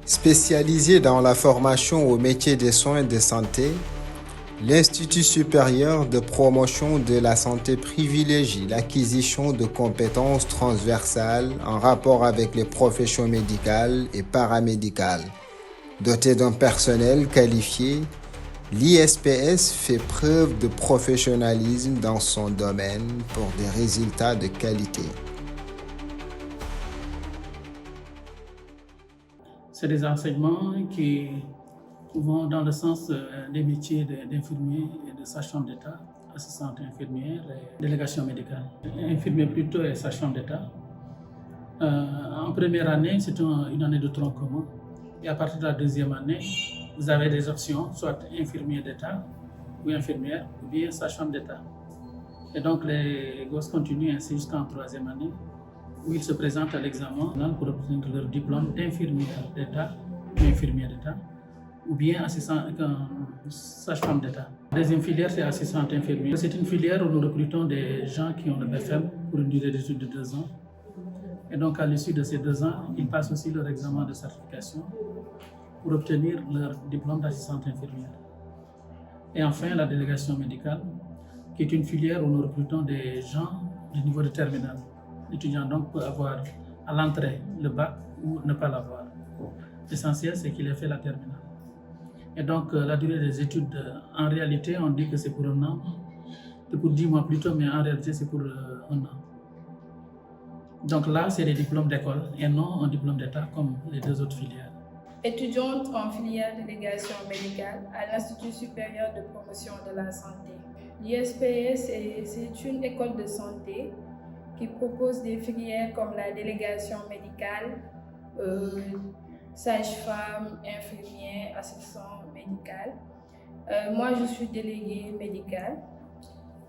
Spécialisé dans la formation aux métiers des soins de santé, l'Institut supérieur de promotion de la santé privilégie l'acquisition de compétences transversales en rapport avec les professions médicales et paramédicales. Doté d'un personnel qualifié, l'ISPS fait preuve de professionnalisme dans son domaine pour des résultats de qualité. C'est des enseignements qui vont dans le sens des métiers d'infirmier et de sage-femme d'État, assistante infirmière et délégation médicale. Infirmier plutôt et sage-femme d'État. En première année, c'est une année de tronc commun. Et à partir de la deuxième année, vous avez des options, soit infirmier d'État ou infirmière, ou bien sage-femme d'État. Et donc les gosses continuent ainsi jusqu'en troisième année, où ils se présentent à l'examen pour obtenir leur diplôme d'infirmière d'État ou infirmière d'État, ou bien sage-femme d'État. La deuxième filière, c'est assistante infirmière. C'est une filière où nous recrutons des gens qui ont le BFM pour une durée d'études de 2 ans. Et donc, à l'issue de ces 2 ans, ils passent aussi leur examen de certification pour obtenir leur diplôme d'assistante infirmière. Et enfin, la délégation médicale, qui est une filière où nous recrutons des gens du niveau de terminale. L'étudiant donc peut avoir à l'entrée le bac ou ne pas l'avoir. L'essentiel, c'est qu'il ait fait la terminale. Et donc, la durée des études, en réalité, on dit que c'est pour 1 an, c'est pour 10 mois plutôt, mais en réalité, c'est pour 1 an. Donc là, c'est des diplômes d'école et non un diplôme d'État comme les 2 autres filières. Étudiante en filière délégation médicale à l'Institut supérieur de promotion de la santé. L'ISPS, c'est une école de santé qui propose des filières comme la délégation médicale, sage-femme, infirmière, assistant médical. Moi, je suis déléguée médicale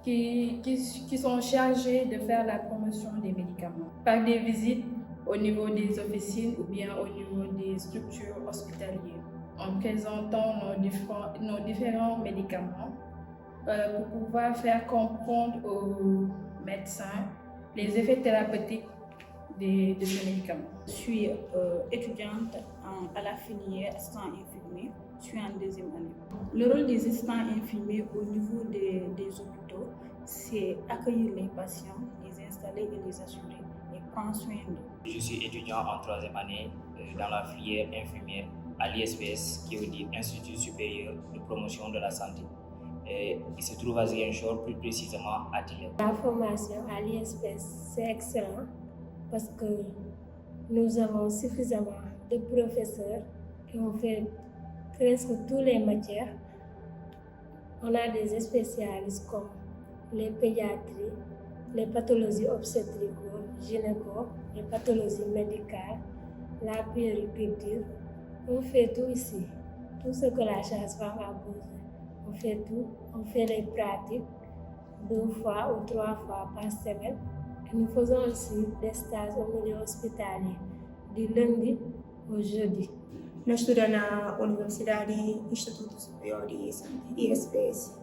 qui sont chargés de faire la promotion des médicaments par des visites au niveau des officines ou bien au niveau des structures hospitalières en présentant nos différents médicaments pour pouvoir faire comprendre aux médecins les effets thérapeutiques de ces médicaments. Je suis étudiante à la filière assistant infirmier. Je suis en 2e année. Le rôle des assistants infirmiers au niveau des hôpitaux, c'est accueillir les patients, les installer et les assurer et prendre soin d'eux. Je suis étudiant en 3e année dans la filière infirmière à l'ISPS, qui veut dire Institut supérieur de promotion de la santé. Il se trouve à Ziguinchor, plus précisément à Tilène. La formation à l'ISPS, c'est excellent parce que nous avons suffisamment de professeurs qui ont fait presque toutes les matières. On a des spécialistes comme les pédiatries, les pathologies obstétricaux, gynéco, les pathologies médicales, la puériculture. On fait tout ici, tout ce que la sage-femme a besoin. On fait tout, on fait les pratiques 2 fois ou 3 fois par semaine. Et nous faisons aussi des stages au milieu hospitalier, du lundi au jeudi. Eu estudo na Universidade Instituto Superior de Santé, ISPS.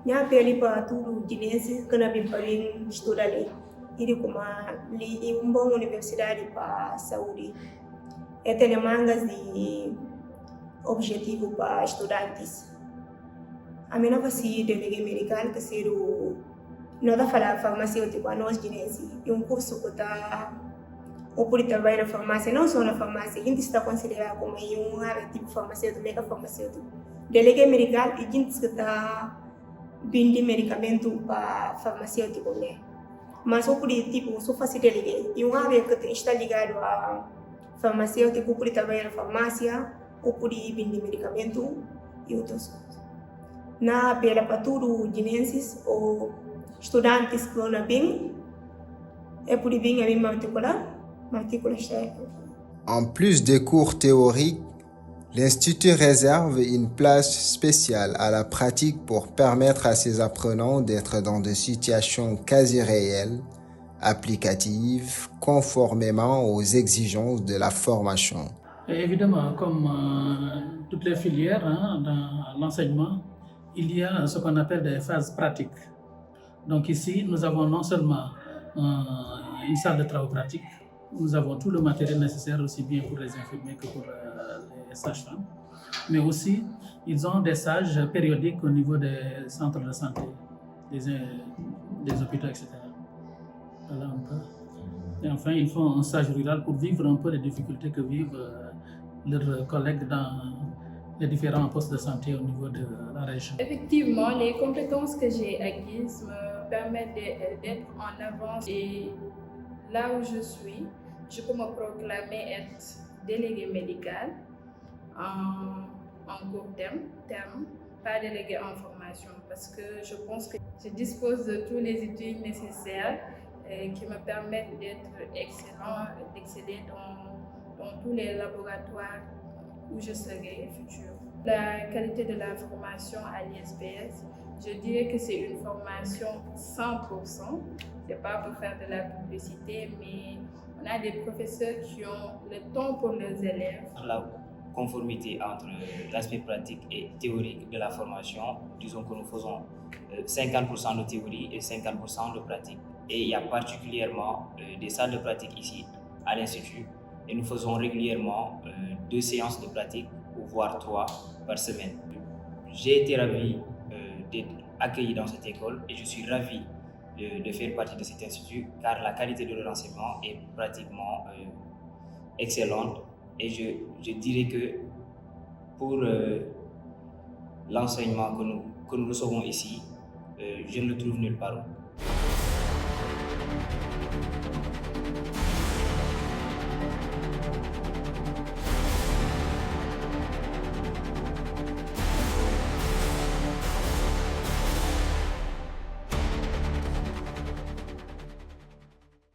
Minha pele para tudo dinense que na bem para estudar ali. E como ali é uma boa universidade para saúde. É ter mangas de objetivo para estudantes. A minha vai ser delegada médica que ser o não dá falar farmacêutico a nós dinense. É curso que está ou por trabalhar na farmácia, não só na farmácia, a gente está considerado como um área tipo farmacêutico, mega farmacêutico. Delegado medical, a gente está vendendo medicamento para farmacêutico, né? Mas ou por tipo, só faz delegado. E uma área que está ligado a farmacêutico, ou por trabalhar na farmácia, ou por vender medicamento e outras coisas. Na apela para todos os guineenses ou estudantes que não bem, é por vir a minha particular. En plus des cours théoriques, l'Institut réserve une place spéciale à la pratique pour permettre à ses apprenants d'être dans des situations quasi réelles, applicatives, conformément aux exigences de la formation. Et évidemment, comme toutes les filières dans l'enseignement, il y a ce qu'on appelle des phases pratiques. Donc ici, nous avons non seulement une salle de travaux pratiques, Nous avons tout le matériel nécessaire aussi bien pour les infirmiers que pour les sages-femmes. Mais aussi, ils ont des stages périodiques au niveau des centres de santé, des hôpitaux, etc. Voilà un peu. Et enfin, ils font un stage rural pour vivre un peu les difficultés que vivent leurs collègues dans les différents postes de santé au niveau de la région. Effectivement, les compétences que j'ai acquises me permettent d'être en avance et là où je suis, je peux me proclamer être délégué médical en court terme, pas délégué en formation, parce que je pense que je dispose de tous les outils nécessaires qui me permettent d'être excellent, d'exceller dans tous les laboratoires où je serai futur. La qualité de la formation à l'ISPS, je dirais que c'est une formation 100%. C'est pas pour faire de la publicité, mais on a des professeurs qui ont le temps pour leurs élèves. La conformité entre l'aspect pratique et théorique de la formation, disons que nous faisons 50% de théorie et 50% de pratique. Et il y a particulièrement des salles de pratique ici à l'Institut et nous faisons régulièrement 2 séances de pratique, voire 3 par semaine. J'ai été ravi d'être accueilli dans cette école et je suis ravi de faire partie de cet institut car la qualité de l'enseignement est pratiquement excellente et je dirais que pour l'enseignement que nous recevons ici, je ne le trouve nulle part.